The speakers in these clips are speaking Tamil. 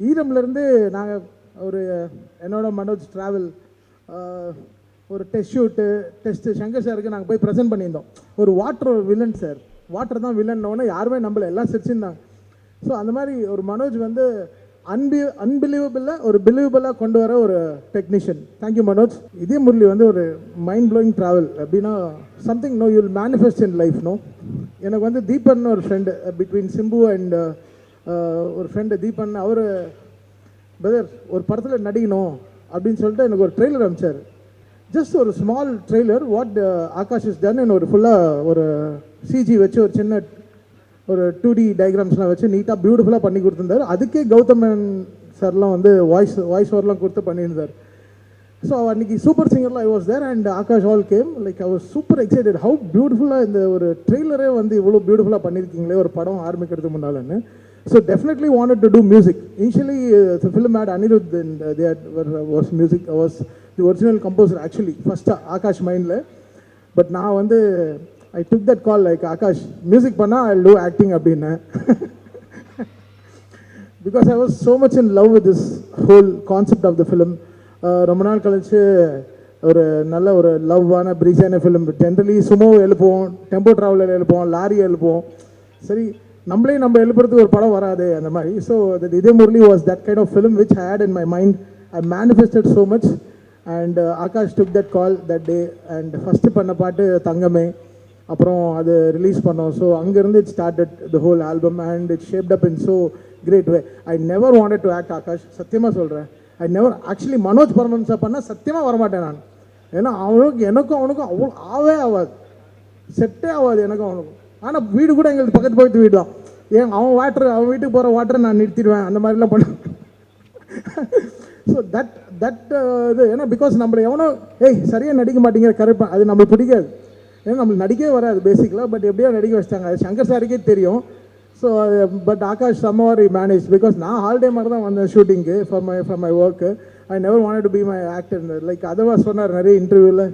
ஈரம்லேருந்து நாங்கள் ஒரு என்னோட மனோஜ் ட்ராவல் ஒரு டெஸ்ட்டு சங்கர் சாருக்கு நாங்கள் போய் ப்ரெசென்ட் பண்ணியிருந்தோம். ஒரு வாட்டர் வில்லன் சார், வாட்டர் தான் வில்லன்னோடனே யாருமே நம்மள எல்லாம் சிரிச்சிருந்தாங்க. ஸோ அந்த மாதிரி ஒரு மனோஜ் வந்து அன்பிலீவபிளாக ஒரு பிலீவபிளாக கொண்டு வர ஒரு டெக்னீஷியன். தேங்க்யூ மனோஜ். இதே முரளி வந்து ஒரு மைண்ட் ப்ளோயிங் ட்ராவல் அப்படின்னா something no you'll manifest in life. No, எனக்கு வந்து தீபன் ஒரு ஃப்ரெண்டு பிட்வீன் சிம்பு அண்ட் ஒரு ஃப்ரெண்டு தீபன். அவர் பிரதர் ஒரு படத்தில் நடிக்கணும் அப்படின்னு சொல்லிட்டு எனக்கு ஒரு ட்ரெய்லர் அனுப்பிச்சார். ஜஸ்ட் ஒரு small trailer, what Aakash is done. ஒரு ஃபுல்லாக ஒரு சிஜி வச்சு ஒரு சின்ன ஒரு 2D டயக்ராம்ஸ்லாம் வச்சு நீட்டாக பியூட்டிஃபுல்லாக பண்ணி கொடுத்துருந்தார். அதுக்கே கௌதமன் சார்லாம் வந்து வாய்ஸ் ஓவர்லாம் கொடுத்து பண்ணியிருந்தார். ஸோ அன்றைக்கி சூப்பர் சிங்கர்லாம் I was there and Akash all came. Like I was super excited. How பியூட்டிஃபுல்லாக இந்த ஒரு ட்ரெய்லரே வந்து இவ்வளோ பியூட்டிஃபுல்லாக பண்ணியிருக்கீங்களே ஒரு படம் ஆரம்பிக்கிறதுக்கு முன்னாலன்னு. So definitely wanted to do music. Initially, the film had Anirudh and was music. I was the original composer actually. First Akash mind le. But now I took that call like Akash music panna I'll do acting அப்படினா. Because I was so much in love with this whole concept of the film. ரொம்ப நாள் கழிச்சு ஒரு நல்ல ஒரு லவ்வான பிரீஸான ஃபிலிம். ஜென்ரலி சுமோ எழுப்போம், டெம்போ ட்ராவலர் எழுப்போம், லாரி எழுப்போம். சரி நம்மளே நம்ம எழுப்புறதுக்கு ஒரு படம் வராது அந்த மாதிரி. ஸோ இதே Murali was that kind of film which I had in my mind. I manifested so much and Aakash took that call that day and first பண்ண பாட்டு தங்கமே, அப்புறம் அது ரிலீஸ் பண்ணோம். ஸோ அங்கேருந்து it started the whole album and it shaped up in so great way. I never wanted to act Aakash, சத்தியமாக சொல்கிறேன். ஐ நெவர் ஆக்சுவலி மனோஜ் பர்மன்ஸாக பண்ணால் சத்தியமாக வரமாட்டேன் நான். ஏன்னா எனக்கும் அவனுக்கும் அவ்வளோ ஆகாது, செட்டே ஆகாது எனக்கும் அவனுக்கும். ஆனால் வீடு கூட எங்களுக்கு பக்கத்து பக்கத்து வீடு தான். ஏன் அவன் வீட்டுக்கு போகிற வாட்டரை நான் நிறுத்திடுவேன், அந்த மாதிரிலாம் பண்ணுவேன். ஸோ தட் இது ஏன்னா பிகாஸ் நம்மளை எவனோ சரியாக நடிக்க மாட்டேங்கிற கரெக்டாக அது நம்மளுக்கு பிடிக்காது. ஏன்னா நம்மளுக்கு நடிக்கவே வராது பேசிக்கலாக. பட் எப்படியோ நடிக்க வச்சிட்டாங்க, அது சங்கர் சாருக்கே தெரியும். So but Akash somehow manage. Because நான் ஹாலிடே மாதிரி தான் வந்தேன் ஷூட்டிங்கு for my work. I never wanted to be my actor. Like Atharva's சொன்னார் நிறைய இன்டர்வியூவில்,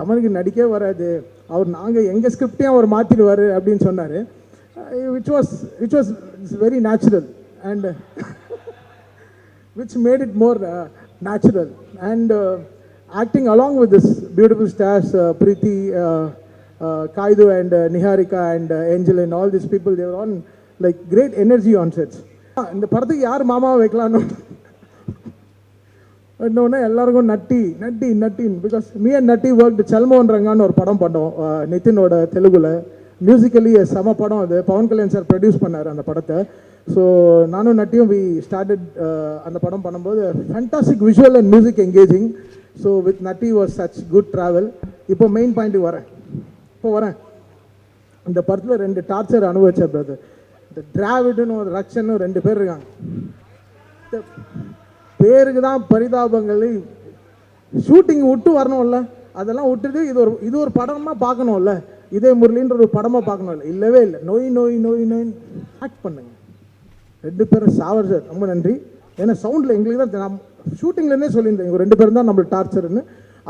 தமிழுக்கு நடிக்கவே வராது அவர், நாங்கள் எங்கள் ஸ்கிரிப்டையும் அவர் மாற்றிடுவார் அப்படின்னு சொன்னார். which was very natural and which made it more natural and acting along with this beautiful stars Preeti, Kaidu and Niharika and Angel and all these people, they were on like great energy on sets. இந்த படத்துக்கு யார் மாமாவை வைக்கலான்னு இன்னொன்று எல்லாருக்கும் Natty because me and Natty work செல்மோன்றாங்கன்னு ஒரு படம் பண்ணோம் நிதினோட தெலுங்குல. மியூசிக்கலி செம படம் அது. பவன் கல்யாண் சார் ப்ரொடியூஸ் பண்ணார் அந்த படத்தை. ஸோ நானும் நட்டியும் வி ஸ்டார்டட் அந்த படம் பண்ணும்போது fantastic visual and music engaging. So with Natty was such good travel. இப்போ மெயின் பாயிண்ட்டுக்கு வரேன். இந்த படத்தில் 2 டார்ச்சர் அனுபவிச்சேன் பிரதர். இந்த டிராவிடுன்னு ஒரு ரக்ஷன்னு 2 பேர் இருக்காங்க. பேருக்கு தான் பரிதாபங்கள். ஷூட்டிங் விட்டு வரணும்ல, அதெல்லாம் விட்டுட்டு இது ஒரு படமாக பார்க்கணும்ல, இதே முரளின்ற ஒரு படமாக பார்க்கணும்ல. இல்லவே இல்லை. நோய் ஆக்ட் பண்ணுங்க. 2 பேரும் சாவர் சார் ரொம்ப நன்றி. ஏன்னா சவுண்டில் எங்களுக்கு தான் ஷூட்டிங்லேருந்தே சொல்லியிருந்தேன் இவங்க 2 பேரும் தான் நம்மளுக்கு டார்ச்சர்னு.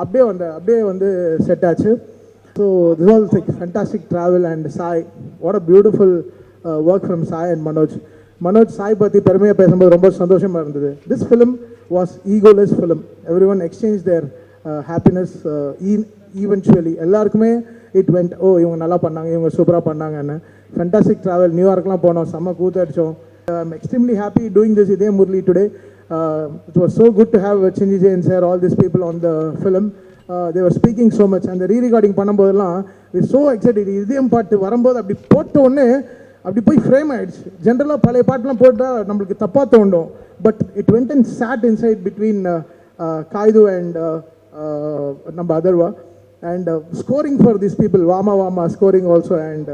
அப்படியே வந்து செட் ஆச்சு. So this was like fantastic travel and Sai. What a beautiful work from Sai and Manoj Sai பற்றி பெருமையாக பேசும்போது ரொம்ப சந்தோஷமாக இருந்தது. This film was egoless film. Everyone exchange their happiness eventually. எல்லாருக்குமே இட் வெண்ட், இவங்க நல்லா பண்ணாங்க, இவங்க சூப்பராக பண்ணாங்கன்னு. Fantastic travel. நியூயார்க்லாம் போனோம், செம்ம கூத்தடிச்சோம். I'm extremely happy doing this இதே Murali today. It was so good to have Sinchi Jain sir, all this people on the film. They were speaking so much. அந்த ரீரெக்கார்டிங் பண்ணும்போதெல்லாம் இட் ஸோ எக்ஸைட்டட். இதயம் பாட்டு வரும்போது அப்படி போட்ட உடனே அப்படி போய் ஃப்ரேம் ஆகிடுச்சு. ஜென்ரலாக பழைய பாட்டெலாம் போட்டால் நம்மளுக்கு தப்பாக தோண்டும். But it went and sat inside between காய்து அண்ட் நம்ம Atharva. And scoring for these people, Vama scoring also, and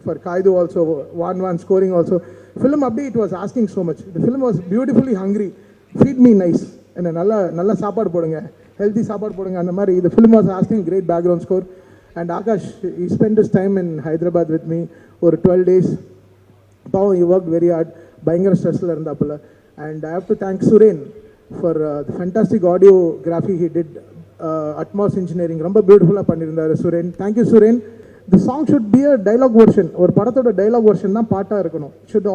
for Kaidu also, Van scoring also. Film update, it was asking so much. The film was beautifully hungry. Feed me nice. And nalla saapad podunga, healthy saapad podunga and mari. The film was asking great background score. And Akash, he spent his time in Hyderabad with me for 12 days. He worked very hard. Bayangara stress la irundapala. And I have to thank Suren for the fantastic audiography he did. Atmos engineering ரொம்ப பியூட்டிஃபுல்லாக பண்ணியிருந்தார் Suren. Thank you Suren. The song should be a dialogue version. ஒரு படத்தோட டைலாக் வெர்ஷன் தான் பாட்டாக இருக்கணும். Should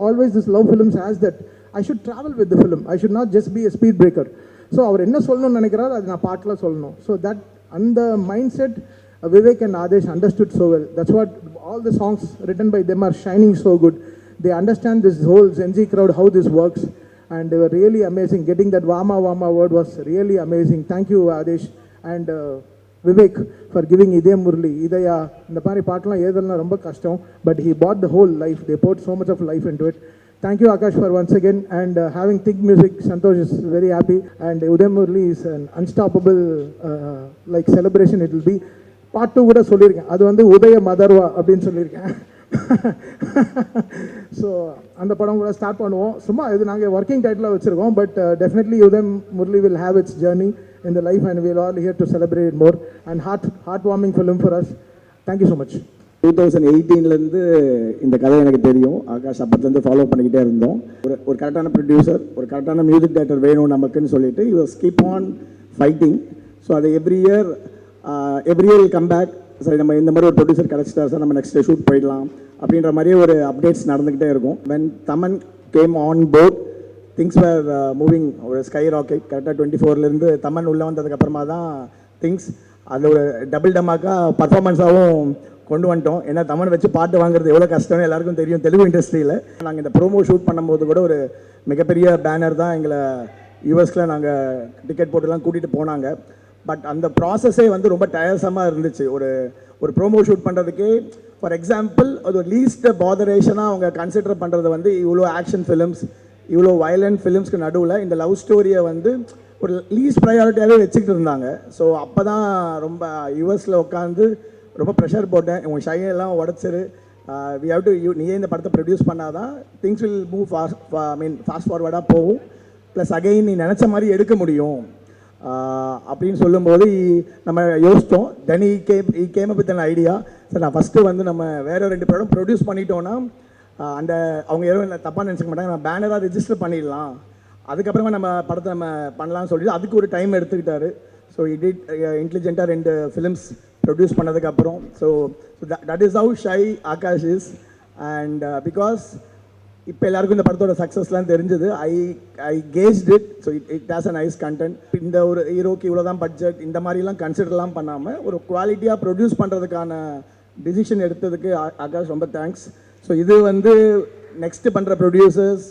always this love films has that I should travel with the film, I should not just be a speed breaker. So அவர் என்ன சொல்லணும்னு நினைக்கிறாரு அது நான் பாட்டில் சொல்லணும். ஸோ தட் அந்த mindset Vivek and Adesh understood so well. That's what all the songs written by them are shining so good. They understand this whole Gen Z crowd, how this works, and they were really amazing. Getting that Vama Vama word was really amazing. Thank you Adesh and Vivek for giving Idaya Murli. Idaya இந்த மாதிரி பாட்டெல்லாம் ஏதெல்லாம் ரொம்ப கஷ்டம், but he brought the whole life. They poured so much of life into it. Thank you Akash for once again, and having Think Music, Santosh is very happy, and Idaya Murli is an unstoppable like celebration it will be. Part 2 கூட சொல்லியிருக்கேன், அது வந்து உதய மதர்வா அப்படின்னு சொல்லியிருக்கேன். ஸோ அந்த படம் கூட ஸ்டார்ட் பண்ணுவோம். சும்மா இது நாங்கள் ஒர்க்கிங் டைட்டிலாக வச்சுருக்கோம், but definitely Udhayam Murali will have its journey in the life and will all here to celebrate more and heart warming film for us. Thank you so much. 2018 இந்த கதை எனக்கு தெரியும். ஆகாஷ் அப்பத்துலேருந்து ஃபாலோ பண்ணிக்கிட்டே இருந்தோம். ஒரு கரெக்டான ப்ரொடியூசர், ஒரு கரெக்டான மியூசிக் டைரக்டர் வேணும் நமக்குன்னு சொல்லிட்டு you keep on fighting. So அது every year will come back. சரி, நம்ம இந்த மாதிரி ஒரு ப்ரொடியூசர் கிடச்சிட்டா சார், நம்ம நெக்ஸ்ட் ஷூட் போயிடலாம் அப்படின்ற மாதிரி ஒரு அப்டேட்ஸ் நடந்துக்கிட்டே இருக்கும். When Thaman came on board, things were moving ஒரு ஸ்கை ராக்கெட். கரெக்டாக 24லேருந்து தமன் உள்ளே வந்ததுக்கப்புறமா தான் திங்ஸ் அதில் ஒரு டபுள் டமாக்கா பர்ஃபார்மன்ஸாகவும் கொண்டு வந்துட்டோம். ஏன்னா தமிழ் வச்சு பாட்டு வாங்குறது எவ்வளோ கஷ்டம்னு எல்லாருக்கும் தெரியும் தெலுங்கு இண்டஸ்ட்ரியில். நாங்கள் இந்த ப்ரோமோ ஷூட் பண்ணும்போது கூட ஒரு மிகப்பெரிய பேனர் தான் எங்களை யூஎஸில் நாங்கள் டிக்கெட் போட்டுலாம் கூட்டிகிட்டு போனாங்க. பட் அந்த ப்ராசஸே வந்து ரொம்ப டயர்ஸமாக இருந்துச்சு. ஒரு ப்ரோமோ ஷூட் பண்ணுறதுக்கே ஃபார் எக்ஸாம்பிள் அது ஒரு லீஸ்ட் பாதரேஷனாக அவங்க கன்சிடர் பண்ணுறது வந்து இவ்வளோ ஆக்ஷன் ஃபிலிம்ஸ், இவ்வளோ வயலண்ட் ஃபிலிம்ஸ்க்கு நடுவில் இந்த லவ் ஸ்டோரியை வந்து ஒரு லீஸ்ட் ப்ரையாரிட்டியாகவே வச்சுக்கிட்டு இருந்தாங்க. ஸோ அப்போ தான் ரொம்ப யூஎஸில் உட்காந்து ரொம்ப ப்ரெஷர் போட்டேன். உங்கள் ஷையெல்லாம் உடச்சிரு, வி ஹவ் டு நீயே இந்த படத்தை ப்ரொடியூஸ் பண்ணால் தான் திங்ஸ் வில் மூவ் ஃபாஸ்ட் ஃபார்வர்டாக போகும், ப்ளஸ் அகைன் நீ நினச்ச மாதிரி எடுக்க முடியும் அப்படின்னு சொல்லும்போது நம்ம யோசித்தோம். Then I came up with an idea. Sir நான் ஃபஸ்ட்டு வந்து நம்ம வேறு 2 படம் ப்ரொடியூஸ் பண்ணிட்டோன்னா அந்த அவங்க யாரும் தப்பாக நினச்சிக்க மாட்டாங்க, நம்ம பேனராக ரிஜிஸ்டர் பண்ணிடலாம், அதுக்கப்புறமா நம்ம படத்தை நம்ம பண்ணலாம்னு சொல்லிட்டு அதுக்கு ஒரு டைம் எடுத்துக்கிட்டாரு. ஸோ இட் இன்டெலிஜென்ட்டாக 2 ஃபிலிம்ஸ் ப்ரொடியூஸ் பண்ணதுக்கப்புறம். So that is how shy Akash is. And because இப்போ எல்லாருக்கும் இந்த படத்தோட சக்ஸஸ்லாம் தெரிஞ்சது. I guessed it. So it has a nice content. இந்த ஒரு ஹீரோக்கு இவ்வளோ தான் பட்ஜெட் இந்த மாதிரிலாம் கன்சிடர்லாம் பண்ணாமல் ஒரு குவாலிட்டியாக ப்ரொடியூஸ் பண்ணுறதுக்கான டிசிஷன் எடுத்ததுக்கு ஆகாஷ் ரொம்ப தேங்க்ஸ். ஸோ இது வந்து நெக்ஸ்ட்டு பண்ணுற ப்ரொடியூசர்ஸ்,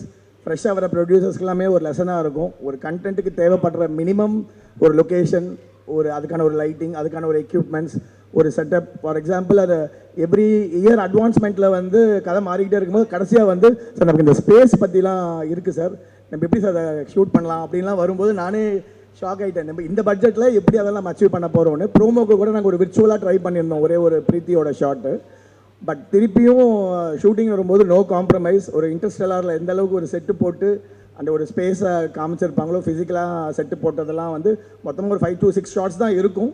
ஃப்ரெஷ்ஷாக வர ப்ரொடியூசர்ஸ்க்கு எல்லாமே ஒரு லெசனாக இருக்கும். ஒரு கண்டென்ட்டுக்கு தேவைப்படுற மினிமம் ஒரு லொக்கேஷன், அதுக்கான ஒரு லைட்டிங், அதுக்கான ஒரு எக்யூப்மெண்ட்ஸ், ஒரு செட்டப். ஃபார் எக்ஸாம்பிள் அது எவ்ரி இயர் அட்வான்ஸ்மெண்ட்டில் வந்து கதை மாறிக்கிட்டே இருக்கும்போது கடைசியாக வந்து சார் நமக்கு இந்த ஸ்பேஸ் பற்றிலாம் இருக்குது சார், நம்ம எப்படி சார் அதை ஷூட் பண்ணலாம் அப்படின்லாம் வரும்போது நானே ஷாக் ஆகிட்டேன். நம்ம இந்த பட்ஜெட்டில் எப்படி அதெல்லாம் நம்ம அச்சீவ் பண்ண போகிறோன்னு. ப்ரோமோக்கு கூட நாங்கள் ஒரு விர்ச்சுவலாக ட்ரை பண்ணியிருந்தோம், ஒரே ஒரு பிரீத்தியோட ஷாட்டு. பட் திருப்பியும் ஷூட்டிங் வரும்போது நோ காம்ப்ரமைஸ். ஒரு இன்டர்ஸ்டெல்லாரில் எந்த அளவுக்கு ஒரு செட்டு போட்டு அந்த ஒரு ஸ்பேஸை காமிச்சிருப்பாங்களோ, ஃபிசிக்கலாக செட்டு போட்டதெல்லாம் வந்து மொத்தமாக ஒரு 5 to 6 ஷார்ட்ஸ் தான் இருக்கும்.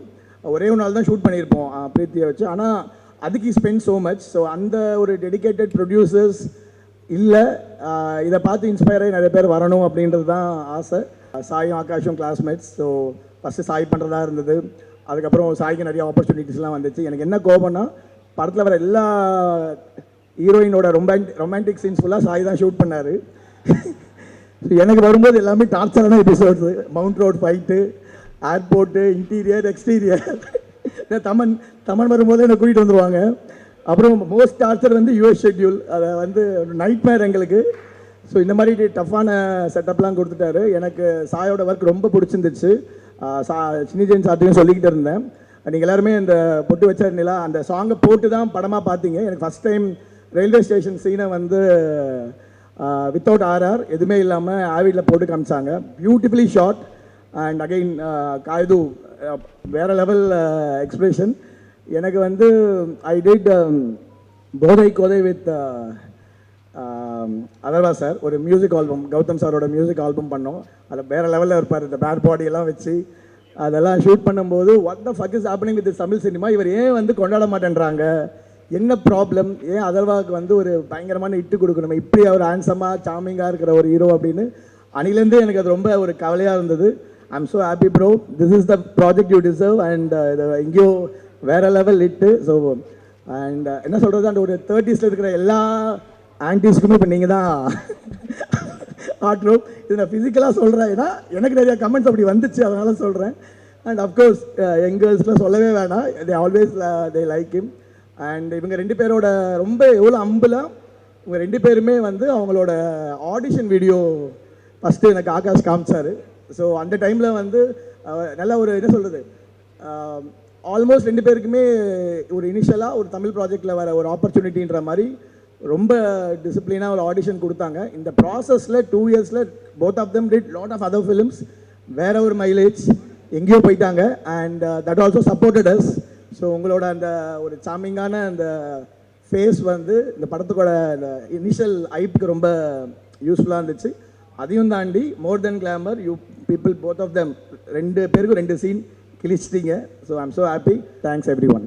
ஒரே ஒரு நாள் தான் ஷூட் பண்ணியிருப்போம் பிரீத்தியை வச்சு. ஆனால் அதுக்கு ஸ்பெண்ட் ஸோ மச். ஸோ அந்த ஒரு டெடிக்கேட்டட் ப்ரொடியூசர்ஸ் இல்லை. இதை பார்த்து இன்ஸ்பயர் ஆகி நிறைய பேர் வரணும் அப்படின்றது தான் ஆசை. சாயும் ஆகாஷும் கிளாஸ்மேட்ஸ். ஸோ ஃபஸ்ட்டு சாய் பண்ணுறதா இருந்தது. அதுக்கப்புறம் சாய்க்கு நிறைய ஆப்பர்ச்சுனிட்டிஸ்லாம் வந்துச்சு. எனக்கு என்ன கோபம்னா படத்தில் வர எல்லா ஹீரோயினோட ரொமான்டிக் சீன்ஸ் ஃபுல்லாக சாய் தான் ஷூட் பண்ணார். எனக்கு வரும்போது எல்லாமே டார்ச்சரான episodes. Mount road fight, airport, interior, exterior. Thaman வரும்போது என்னை கூட்டிகிட்டு வந்துடுவாங்க. அப்புறம் மோஸ்ட் டார்ச்சர் வந்து யூஎஸ் ஷெட்யூல், அதை வந்து நைட் மேர் எங்களுக்கு. ஸோ இந்த மாதிரி டஃப்பான செட்டப்லாம் கொடுத்துட்டாரு. எனக்கு சாயோட ஒர்க் ரொம்ப பிடிச்சிருந்துச்சு. சினி ஜெயின் சார்ட்டையும் சொல்லிக்கிட்டு இருந்தேன். நீங்கள் எல்லாருமே இந்த பொட்டு வச்ச நிலா அந்த சாங்கை போட்டு தான் படமாக பார்த்தீங்க. எனக்கு ஃபஸ்ட் டைம் ரயில்வே ஸ்டேஷன் சீனை வந்து வித்தவுட் ஆர்ஆர் எதுவுமே இல்லாமல் ஆவிடில் போட்டு காமிச்சாங்க. Beautifully shot. And again Kayadu வேறு லெவல் எக்ஸ்பிரஷன். எனக்கு வந்து I did Bothai Kodhai with Atharvaa sir ஒரு மியூசிக் ஆல்பம், கௌதம் சாரோட மியூசிக் ஆல்பம் பண்ணோம். அதில் வேறு லெவலில் இருப்பார். இந்த பேட் பாடியெல்லாம் வச்சு அதெல்லாம் ஷூட் பண்ணும்போது what the fuck is happening with Tamil cinema, இவர் ஏன் வந்து கொண்டாட மாட்டேன்றாங்க, என்ன ப்ராப்ளம், ஏன் அதர்வாவுக்கு வந்து ஒரு பயங்கரமான இட்டு கொடுக்கணும், இப்படி அவர் ஹேண்ட்ஸமாக சாமிங்காக இருக்கிற ஒரு ஹீரோ அப்படின்னு அணிலேருந்து எனக்கு அது ரொம்ப ஒரு கவலையாக இருந்தது. ஐ am so happy bro, this is the project you deserve. And எங்கேயோ வேறு லெவல் இட்டு. ஸோ அண்ட் என்ன சொல்கிறது, அந்த ஒரு 30s இருக்கிற எல்லா ஆன்டிஸ்க்குமே இப்போ நீங்கள் தான் ஆர்ட் ரூம். இது நான் ஃபிசிக்கலாக சொல்கிறேன், ஏன்னா எனக்கு நிறைய கமெண்ட்ஸ் அப்படி வந்துச்சு, அதனால சொல்கிறேன். அண்ட் அஃப்கோர்ஸ் எங்கர்ஸ்லாம் சொல்லவே வேணாம், they always they like him. And இவங்க 2 பேரோட ரொம்ப எவ்வளோ அம்புலாம் இவங்க 2 பேருமே வந்து அவங்களோட ஆடிஷன் வீடியோ ஃபஸ்ட்டு எனக்கு ஆகாஷ் காமிச்சார். ஸோ அந்த டைமில் வந்து நல்ல ஒரு என்ன சொல்கிறது, ஆல்மோஸ்ட் 2 பேருக்குமே ஒரு இனிஷியலாக ஒரு தமிழ் ப்ராஜெக்டில் வர ஒரு ஆப்பர்ச்சுனிட்டின்ற மாதிரி ரொம்ப டிசிப்ளினாக ஒரு ஆடிஷன் கொடுத்தாங்க. இந்த ப்ராசஸில் 2 இயர்ஸில் both of them did lot of other films, வேற ஒரு மைலேஜ் எங்கேயோ போயிட்டாங்க. And that also supported us. So உங்களோட அந்த ஒரு சாமிங்கான அந்த ஃபேஸ் வந்து இந்த படத்துக்கோட இந்த இனிஷியல் ஐப்புக்கு ரொம்ப யூஸ்ஃபுல்லாக இருந்துச்சு. அதையும் தாண்டி more then glamour, you people both of them 2 பேருக்கும் 2 சீன் கிழிச்சிட்டீங்க. So I am so happy. Thanks every one.